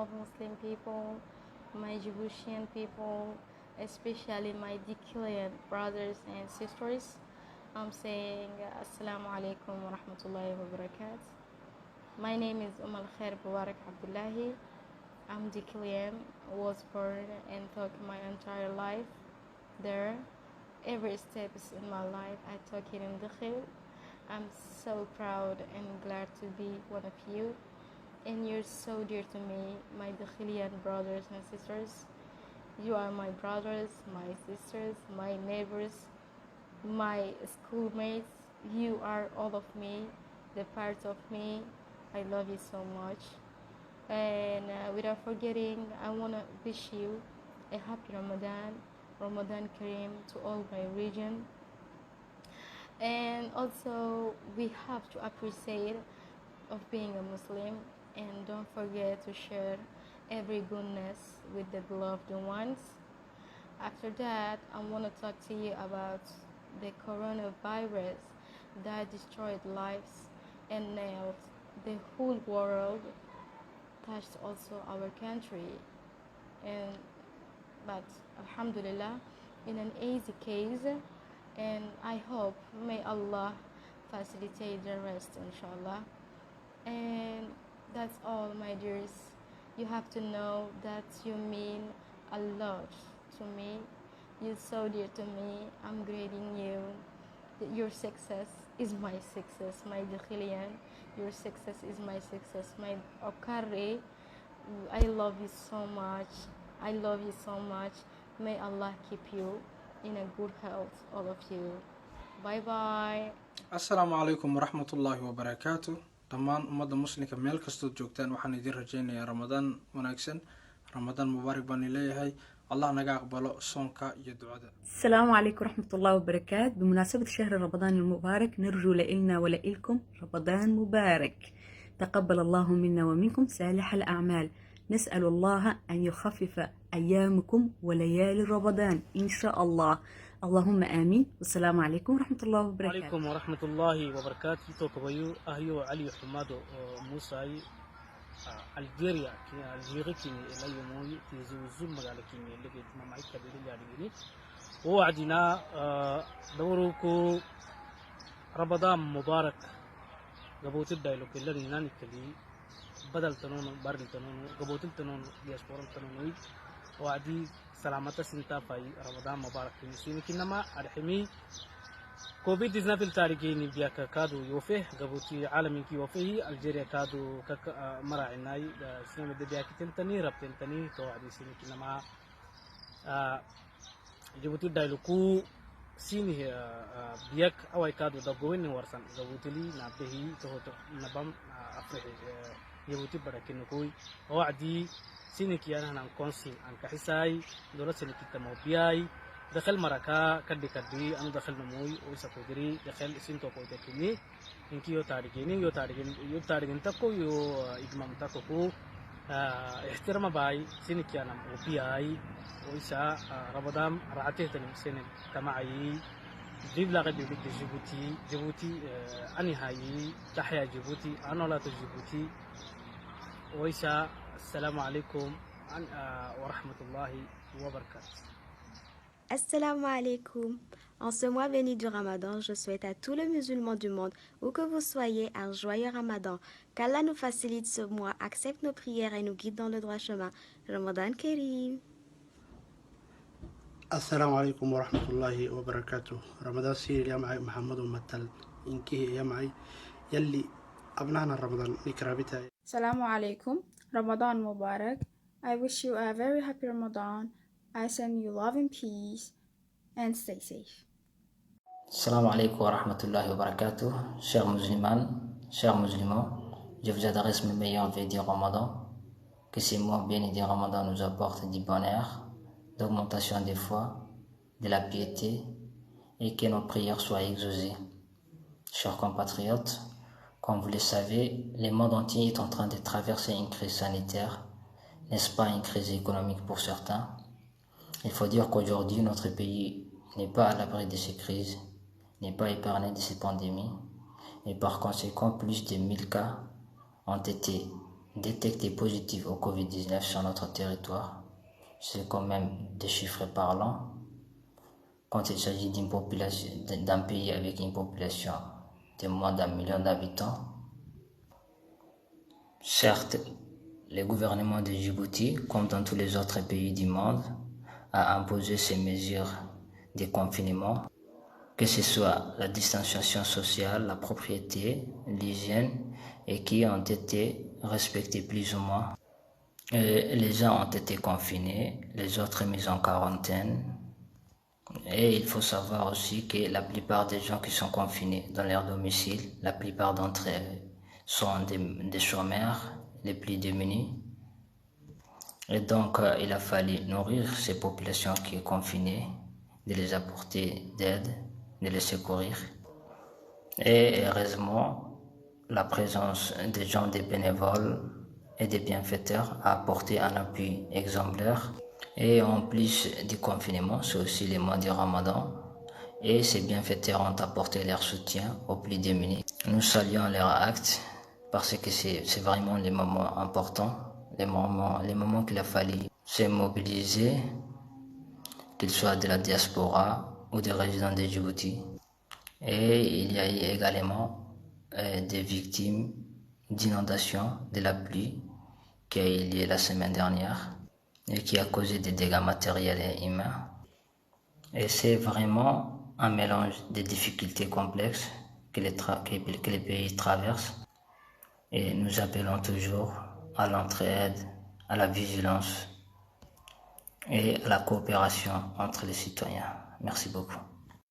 of Muslim people, my Djiboutian people, especially my Dikilian brothers and sisters. I'm saying Assalamu alaikum wa rahmatullahi wa barakatuh. My name is Khair Mubarak Abdullahi. I'm Dikilian, was born and took my entire life there. Every step in my life I took it in Dikhil. I'm so proud and glad to be one of you. And you're so dear to me, my Dikhilian brothers and sisters. You are my brothers, my sisters, my neighbors, my schoolmates. You are all of me, the part of me. I love you so much. And without forgetting, I want to wish you a happy Ramadan Kareem to all my region. And also, we have to appreciate of being a Muslim, and don't forget to share every goodness with the beloved ones. After that, I want to talk to you about the coronavirus that destroyed lives and nailed the whole world, touched also our country, and but alhamdulillah, in an easy case, and I hope may Allah facilitate the rest, inshallah. And that's all, my dears. You have to know that you mean a lot to me. You're so dear to me. I'm greeting you. Your success is my success, my Dikhilian. Your success is my success, my Okare. I love you so much. I love you so much. May Allah keep you in a good health, all of you. Bye bye. Assalamu alaikum wa rahmatullahi wa barakatuh. dhammaan ummadda muslimka meel kastood joogtaan waxaan idin rajaynayaa ramadaan wanaagsan, ramadaan mubaarak baan leeyahay. الله نجا أقبله صونك يدعو. السلام عليكم ورحمة الله وبركاته. بمناسبة شهر رمضان المبارك نرجو لإلنا ولإلكم رمضان مبارك. تقبل الله منا ومنكم صالح الأعمال. نسأل الله أن يخفف أيامكم وليالي رمضان إن شاء الله. اللهم آمين. والسلام عليكم ورحمة الله وبركاته. وعليكم ورحمة الله وبركاته. توكبيو أهيو علي حمادو موسى الجيريا الجيري كي لا يموي تيزوزو مقالة كي اللي ما معي كبير يعني ووعدنا دوروكو رمضان مبارك قبوت الدايلوك اللي ناني كلي بدل تنون بارل تنون قبوت التنون دياسبورن تنونوي وعدي سلامة سنتا فاي رمضان مبارك كنسيني كنما أرحمي كوفيد 19 في التاريخين بياك كادو يوفيه قبوتي عالمي كي يوفيه الجيريا كادو مراعناي سينما دي بياك تنتني رب تنتني توعدي سيني كنما جبوتي دايلوكو سيني بياك أواي كادو دبوين ورسان قبوتي لي نابهي تهوتو نبام أفرحي جبوتي براكينوكوي وعدي سيني كيانا نانكونسين أنك حساي دولة سيني كتمو بياي دخل مركا كدي أنا دخل نموي وسكودري دخل سنتو كوتكني إنكي يو تارجين تكو يو إجمام تكو احترام باي سينك أنا وبياي ويسا رمضان رعته تني سنة كماعي جيب لاقي بيبي جيبوتي أني هاي تحيا جيبوتي أنا لا تجيبوتي ويسا السلام عليكم ورحمة الله وبركاته. Assalamu alaikum. En ce mois béni du Ramadan, je souhaite à tous les musulmans du monde, où que vous soyez, un joyeux Ramadan. Qu'Allah nous facilite ce mois, accepte nos prières et nous guide dans le droit chemin. Ramadan Kareem. السلام عليكم ورحمة الله وبركاته. رمضان سير يا معي محمد ومثل إنكي يا معي يلي أبنانا رمضان نكرابتها. السلام عليكم. Ramadan Mubarak. I wish you a very happy Ramadan. I send you love and peace and stay safe. Assalamu alaikum wa rahmatullahi wa barakatuh. Chers musulmans, chers musulmans, je vous adresse mes meilleurs vœux du Ramadan. Que ces mois bénis du Ramadan nous apportent du bonheur, d'augmentation des foi, de la piété et que nos prières soient exaucées. Chers compatriotes, comme vous le savez, le monde entier est en train de traverser une crise sanitaire, n'est-ce pas une crise économique pour certains. Il faut dire qu'aujourd'hui, notre pays n'est pas à l'abri de ces crises, n'est pas épargné de ces pandémies, et par conséquent, plus de 1000 cas ont été détectés positifs au Covid-19 sur notre territoire. C'est quand même des chiffres parlants quand il s'agit d'un pays avec une population de moins d'1 million d'habitants. Certes, le gouvernement de Djibouti, comme dans tous les autres pays du monde, a imposé ces mesures de confinement, que ce soit la distanciation sociale, la propriété, l'hygiène, et qui ont été respectées plus ou moins. Les gens ont été confinés, les autres mis en quarantaine. Et il faut savoir aussi que la plupart des gens qui sont confinés dans leur domicile, la plupart d'entre eux sont des chômeurs, les plus démunis. Et donc, il a fallu nourrir ces populations qui sont confinées, de les apporter d'aide, de les secourir. Et heureusement, la présence des gens, des bénévoles et des bienfaiteurs a apporté un appui exemplaire. Et en plus du confinement, c'est aussi les mois du Ramadan. Et ces bienfaiteurs ont apporté leur soutien aux plus démunis. Nous saluons leur acte parce que c'est vraiment les moments importants, les moments qu'il a fallu se mobiliser, qu'ils soient de la diaspora ou des résidents de Djibouti. Et il y a eu également des victimes d'inondations de la pluie qui a eu lieu la semaine dernière et qui a causé des dégâts matériels et humains. Et c'est vraiment un mélange de difficultés complexes que les pays traversent. Et nous appelons toujours à l'entraide, à la vigilance et à la coopération entre les citoyens. Merci beaucoup.